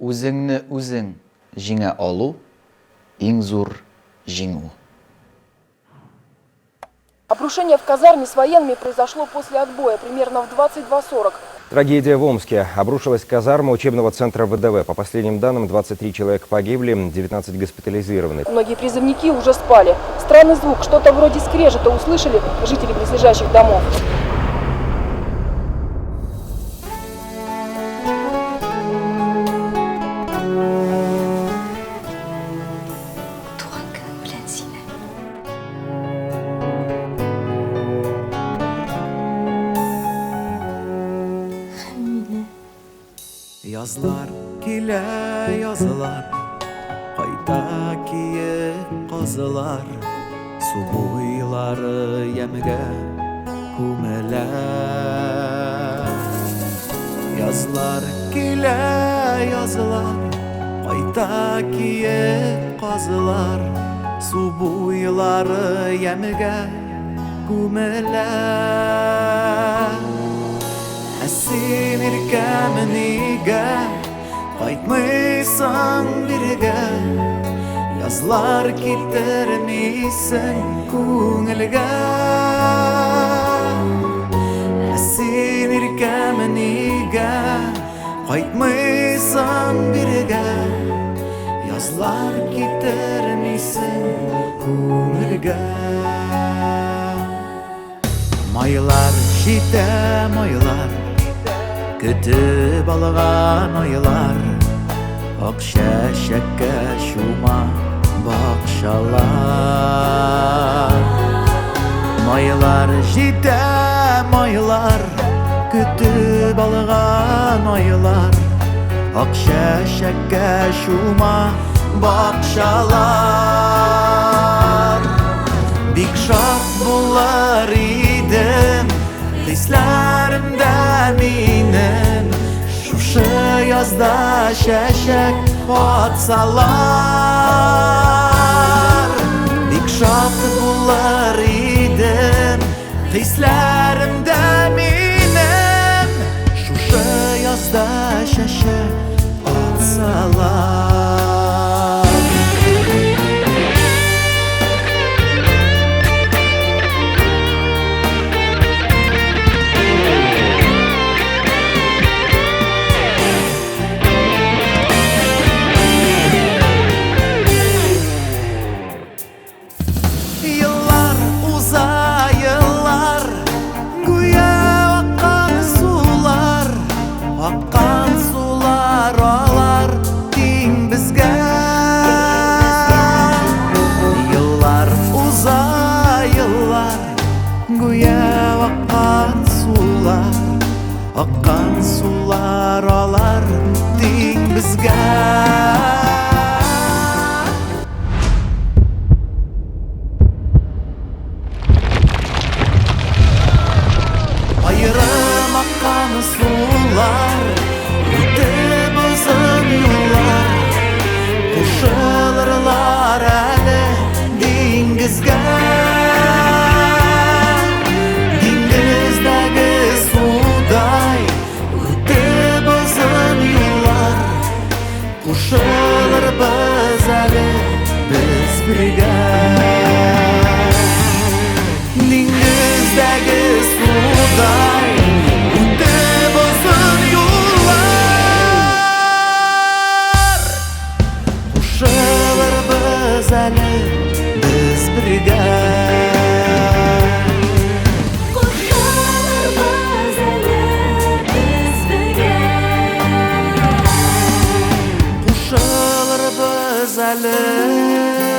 Үзеңне үзең жиңә алу, иң зур жиңу. Обрушение в казарме с военными произошло после отбоя, примерно в 22:40. Трагедия в Омске. Обрушилась казарма учебного центра ВДВ. По последним данным, 23 человека погибли, 19 госпитализированы. Многие призывники уже спали. Странный звук, что-то вроде скрежета услышали жители близлежащих домов. Yazlar kile yazılar, kayta kiyip kazılar, su boyları yemge kumeler. Yazlar kile yazılar, kayta kiyip kazılar, su boyları yemge kumeler. Sen irkemniga Kaytmıysan birge Yazlar getirmişsin көңілге Sen irkemniga Kaytmıysan birge Yazlar getirmişsin көңілге Maylar jite maylar Kütüp algan aylar Akşeşekke şuma bakşalar Maylar jide maylar Kütüp algan aylar Akşeşekke şuma bakşalar Bik şat bular idim Hislerimde minin Şuşu yazda şeşek atsalar Bik şat bular idim Hislerimde minin Şuşu yazda şeşek atsalar Akkan sular alar dengizge Yıllar uzay yıllar Güya akkan sular alar dengizge Ayırım akkan sular Ötüp uzun yollar Koşulurlar әлі dengizge Dengizdagi suday Ötüp uzun yollar Koşulur biz әлі biz birge Dengizdagi suday Ötüp uzun yollar Koşulur biz әлі biz birge Koşulur biz әлі